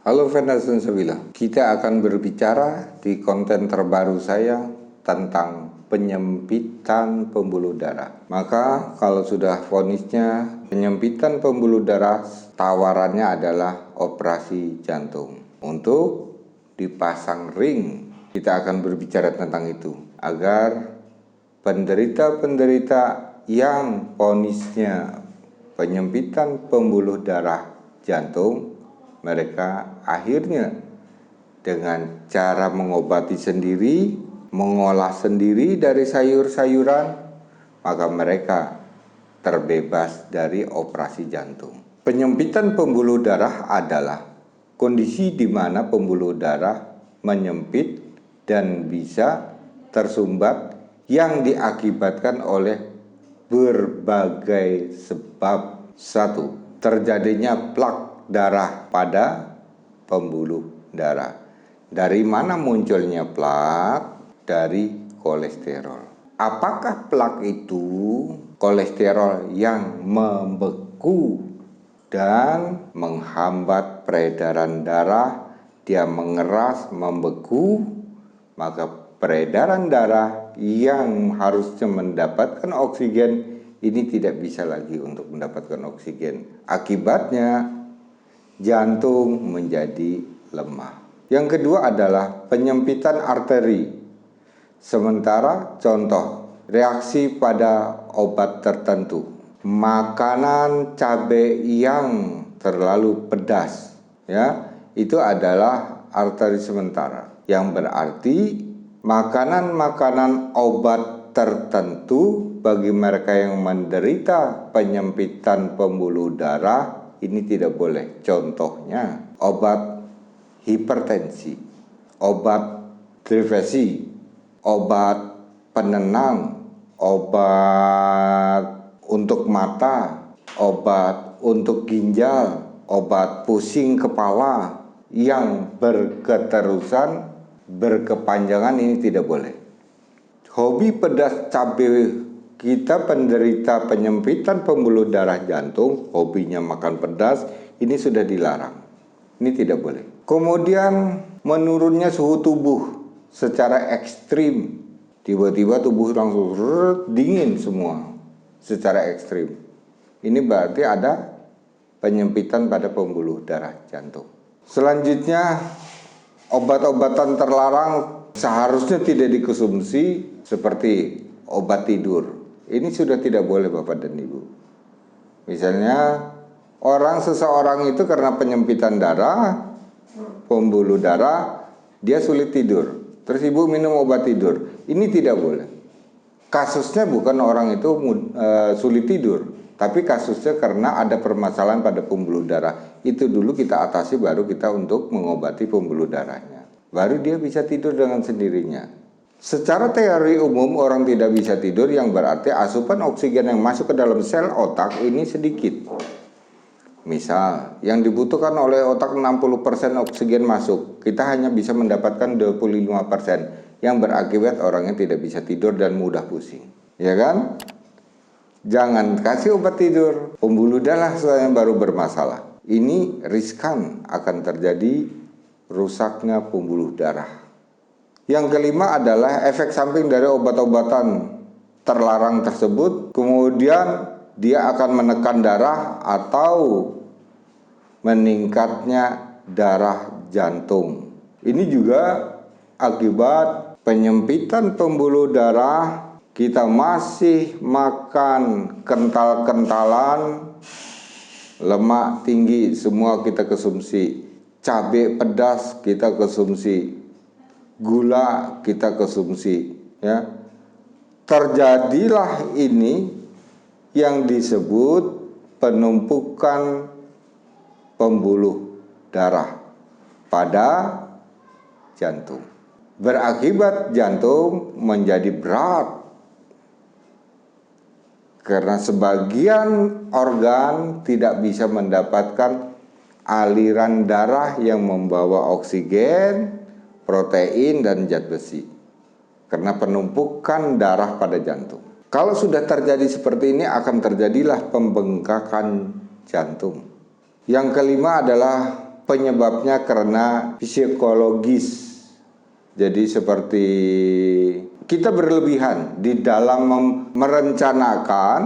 Halo Fernando Sabila, kita akan berbicara di konten terbaru saya tentang penyempitan pembuluh darah. Maka kalau sudah vonisnya penyempitan pembuluh darah, tawarannya adalah operasi jantung. Untuk dipasang ring, kita akan berbicara tentang itu agar penderita-penderita yang vonisnya penyempitan pembuluh darah jantung, mereka akhirnya dengan cara mengobati sendiri, mengolah sendiri dari sayur-sayuran, maka mereka terbebas dari operasi jantung. Penyempitan pembuluh darah adalah kondisi di mana pembuluh darah menyempit dan bisa tersumbat yang diakibatkan oleh berbagai sebab. 1. Terjadinya plak darah pada pembuluh darah. Dari mana munculnya plak? Dari kolesterol. Apakah plak itu kolesterol yang membeku dan menghambat peredaran darah? Dia mengeras, membeku, maka peredaran darah yang harusnya mendapatkan oksigen ini tidak bisa lagi untuk mendapatkan oksigen. Akibatnya jantung menjadi lemah. Yang kedua adalah penyempitan arteri. Sementara contoh reaksi pada obat tertentu, makanan cabai yang terlalu pedas, ya, itu adalah arteri sementara. Yang berarti makanan-makanan obat tertentu bagi mereka yang menderita penyempitan pembuluh darah ini tidak boleh. Contohnya obat hipertensi, obat depresi, obat penenang, obat untuk mata, obat untuk ginjal, obat pusing kepala yang berketerusan, berkepanjangan ini tidak boleh. Hobi pedas cabai, kita penderita penyempitan pembuluh darah jantung, hobinya makan pedas, ini sudah dilarang. Ini tidak boleh. Kemudian menurunnya suhu tubuh secara ekstrim. Tiba-tiba tubuh langsung dingin semua secara ekstrim. Ini berarti ada penyempitan pada pembuluh darah jantung. Selanjutnya, obat-obatan terlarang seharusnya tidak dikonsumsi seperti obat tidur. Ini sudah tidak boleh Bapak dan Ibu. Misalnya seseorang itu karena penyempitan darah, pembuluh darah, dia sulit tidur. Terus ibu minum obat tidur. Ini tidak boleh. Kasusnya bukan orang itu sulit tidur, tapi kasusnya karena ada permasalahan pada pembuluh darah. Itu dulu kita atasi, baru kita untuk mengobati pembuluh darahnya. Baru dia bisa tidur dengan sendirinya. Secara teori umum orang tidak bisa tidur yang berarti asupan oksigen yang masuk ke dalam sel otak ini sedikit. Misal yang dibutuhkan oleh otak 60% oksigen masuk, kita hanya bisa mendapatkan 25%, yang berakibat orangnya tidak bisa tidur dan mudah pusing. Ya kan? Jangan kasih obat tidur, pembuluh darah yang baru bermasalah. Ini riskan akan terjadi rusaknya pembuluh darah. Yang kelima adalah efek samping dari obat-obatan terlarang tersebut. Kemudian dia akan menekan darah atau meningkatnya darah jantung. Ini juga akibat penyempitan pembuluh darah. Kita masih makan kental-kentalan, lemak tinggi, semua kita konsumsi. Cabai pedas kita konsumsi. Gula kita konsumsi, ya. Terjadilah ini yang disebut penumpukan pembuluh darah pada jantung. Berakibat jantung menjadi berat karena sebagian organ tidak bisa mendapatkan aliran darah yang membawa oksigen, protein, dan zat besi karena penumpukan darah pada jantung. Kalau sudah terjadi seperti ini akan terjadilah pembengkakan jantung. Yang kelima adalah penyebabnya karena psikologis. Jadi seperti kita berlebihan di dalam merencanakan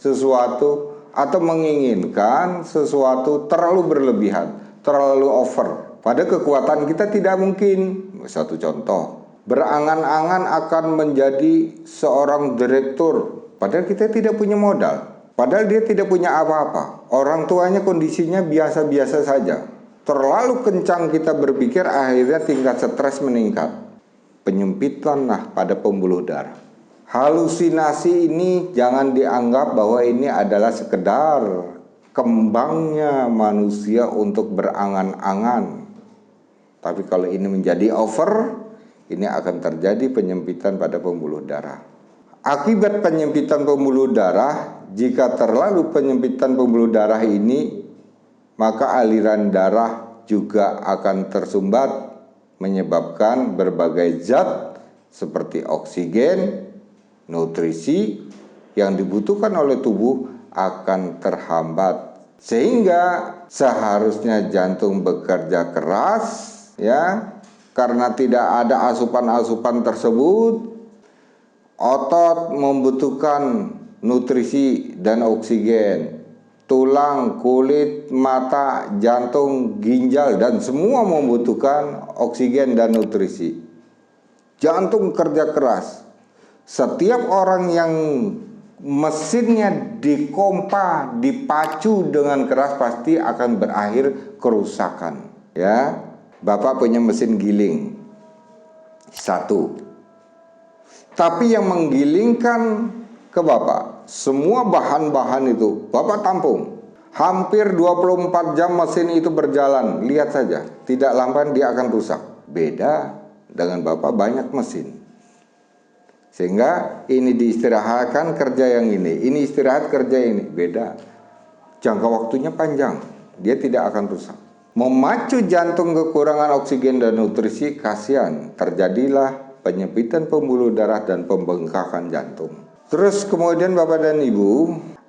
sesuatu atau menginginkan sesuatu terlalu berlebihan, terlalu over. Pada kekuatan kita tidak mungkin. Satu contoh, berangan-angan akan menjadi seorang direktur, padahal kita tidak punya modal. Padahal dia tidak punya apa-apa. Orang tuanya kondisinya biasa-biasa saja. Terlalu kencang kita berpikir, akhirnya tingkat stres meningkat. Penyempitan pada pembuluh darah. Halusinasi ini jangan dianggap bahwa ini adalah sekedar kembangnya manusia untuk berangan-angan. Tapi kalau ini menjadi over, ini akan terjadi penyempitan pada pembuluh darah. Akibat penyempitan pembuluh darah, jika terlalu penyempitan pembuluh darah ini, maka aliran darah juga akan tersumbat, menyebabkan berbagai zat seperti oksigen, nutrisi yang dibutuhkan oleh tubuh akan terhambat. Sehingga seharusnya jantung bekerja keras, ya, karena tidak ada asupan-asupan tersebut. Otot membutuhkan nutrisi dan oksigen. Tulang, kulit, mata, jantung, ginjal, dan semua membutuhkan oksigen dan nutrisi. Jantung kerja keras. Setiap orang yang mesinnya dipompa, dipacu dengan keras, pasti akan berakhir kerusakan. Ya, Bapak punya mesin giling satu. Tapi yang menggilingkan ke Bapak, semua bahan-bahan itu Bapak tampung. Hampir 24 jam mesin itu berjalan. Lihat saja, tidak lama dia akan rusak. Beda dengan Bapak banyak mesin. Sehingga ini diistirahatkan kerja yang ini istirahat kerja ini. Beda. Jangka waktunya panjang. Dia tidak akan rusak. Memacu jantung kekurangan oksigen dan nutrisi, kasihan. Terjadilah penyempitan pembuluh darah dan pembengkakan jantung. Terus kemudian Bapak dan Ibu,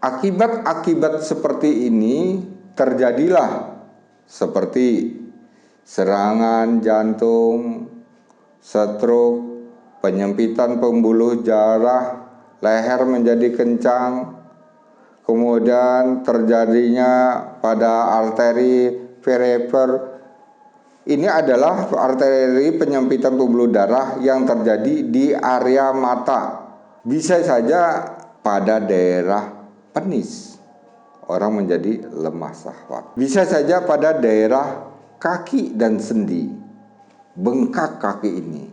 akibat-akibat seperti ini terjadilah seperti serangan jantung, stroke, penyempitan pembuluh darah, leher menjadi kencang, kemudian terjadinya pada arteri perifer. Ini adalah arteri penyempitan pembuluh darah yang terjadi di area mata. Bisa saja pada daerah penis, orang menjadi lemah syahwat. Bisa saja pada daerah kaki dan sendi, bengkak kaki ini.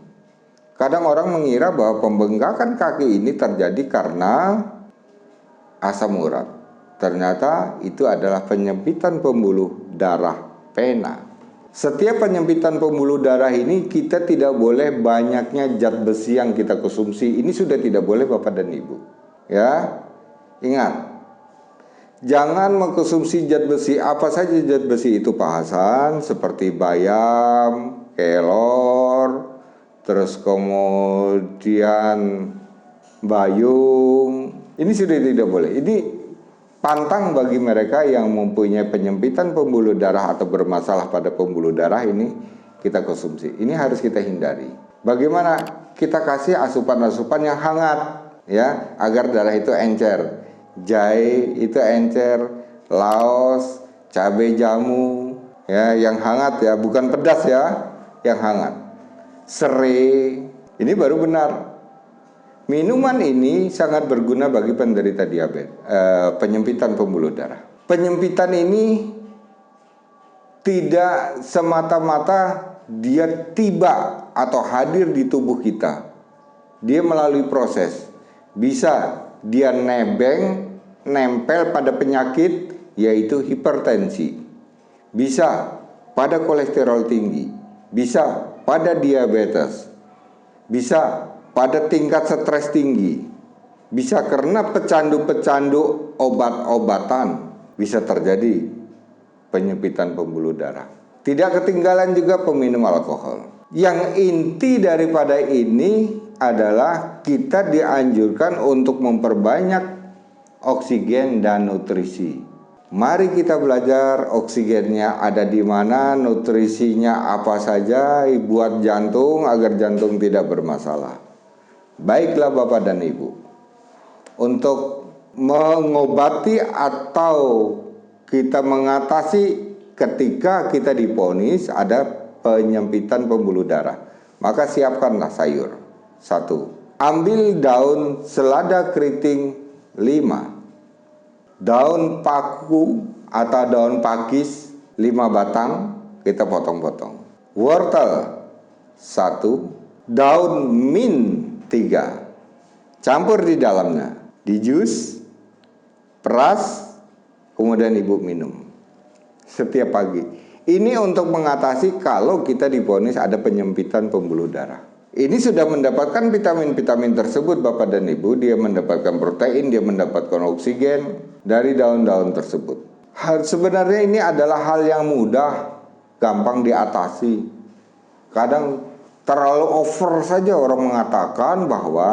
Kadang orang mengira bahwa pembengkakan kaki ini terjadi karena asam urat. Ternyata itu adalah penyempitan pembuluh darah vena. Setiap penyempitan pembuluh darah ini kita tidak boleh banyaknya zat besi yang kita konsumsi. Ini sudah tidak boleh Bapak dan Ibu. Ya, ingat, jangan mengkonsumsi zat besi. Apa saja zat besi itu Pak Hasan? Seperti bayam, kelor, terus kemudian bayung. Ini sudah tidak boleh. Ini pantang bagi mereka yang mempunyai penyempitan pembuluh darah atau bermasalah pada pembuluh darah ini kita konsumsi. Ini harus kita hindari. Bagaimana kita kasih asupan-asupan yang hangat, ya, agar darah itu encer. Jahe itu encer, laos, cabai jamu, ya, yang hangat ya, bukan pedas ya, yang hangat. Serai, ini baru benar. Minuman ini sangat berguna bagi penderita diabetes, penyempitan pembuluh darah. Penyempitan ini tidak semata-mata dia tiba atau hadir di tubuh kita. Dia melalui proses. Bisa dia nempel pada penyakit, yaitu hipertensi. Bisa pada kolesterol tinggi. Bisa pada diabetes. Bisa pada tingkat stres tinggi, bisa karena pecandu-pecandu obat-obatan, bisa terjadi penyempitan pembuluh darah. Tidak ketinggalan juga peminum alkohol. Yang inti daripada ini adalah kita dianjurkan untuk memperbanyak oksigen dan nutrisi. Mari kita belajar oksigennya ada di mana, nutrisinya apa saja buat jantung agar jantung tidak bermasalah. Baiklah Bapak dan Ibu, untuk mengobati atau kita mengatasi ketika kita divonis ada penyempitan pembuluh darah, maka siapkanlah sayur. 1. Ambil daun selada keriting 5, daun paku atau daun pakis 5 batang, kita potong-potong. Wortel 1, daun mint 3, campur di dalamnya, di jus, peras, kemudian Ibu minum setiap pagi. Ini untuk mengatasi kalau kita divonis ada penyempitan pembuluh darah. Ini sudah mendapatkan vitamin-vitamin tersebut Bapak dan Ibu, dia mendapatkan protein, dia mendapatkan oksigen dari daun-daun tersebut. Sebenarnya ini adalah hal yang mudah, gampang diatasi. Kadang terlalu over saja orang mengatakan bahwa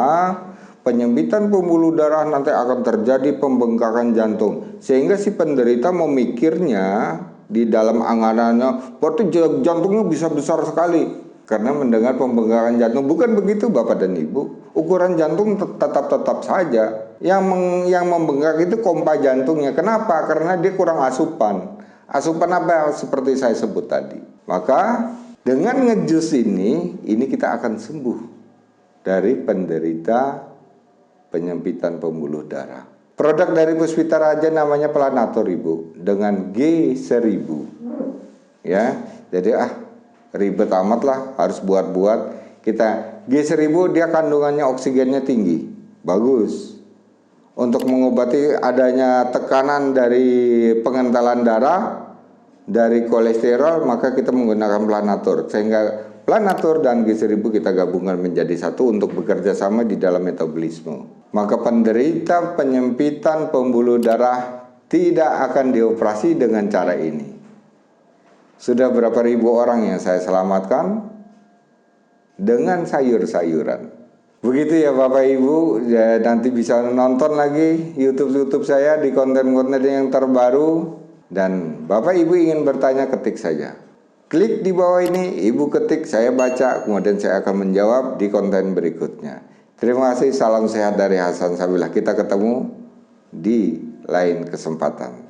penyempitan pembuluh darah nanti akan terjadi pembengkakan jantung, sehingga si penderita memikirnya di dalam anganannya, berarti jantungnya bisa besar sekali karena mendengar pembengkakan jantung. Bukan begitu Bapak dan Ibu, ukuran jantung tetap saja. Yang membengkak itu pompa jantungnya. Kenapa? Karena dia kurang asupan. Asupan apa? Seperti saya sebut tadi. Maka dengan ngejus ini kita akan sembuh dari penderita penyempitan pembuluh darah. Produk dari Puspita Raja namanya Planatur Ibu, dengan G1000. Ya, jadi ribet amat lah harus buat-buat. Kita G1000 dia kandungannya oksigennya tinggi, bagus untuk mengobati adanya tekanan dari pengentalan darah, dari kolesterol. Maka kita menggunakan Planatur, sehingga Planatur dan G1000 kita gabungkan menjadi satu untuk bekerja sama di dalam metabolisme. Maka penderita penyempitan pembuluh darah tidak akan dioperasi dengan cara ini. Sudah berapa ribu orang yang saya selamatkan dengan sayur-sayuran. Begitu ya Bapak Ibu, ya, nanti bisa nonton lagi YouTube saya di konten-konten yang terbaru. Dan Bapak Ibu ingin bertanya, ketik saja. Klik di bawah ini, Ibu ketik, saya baca, kemudian saya akan menjawab di konten berikutnya. Terima kasih, salam sehat dari Hasan Sabilah. Kita ketemu di lain kesempatan.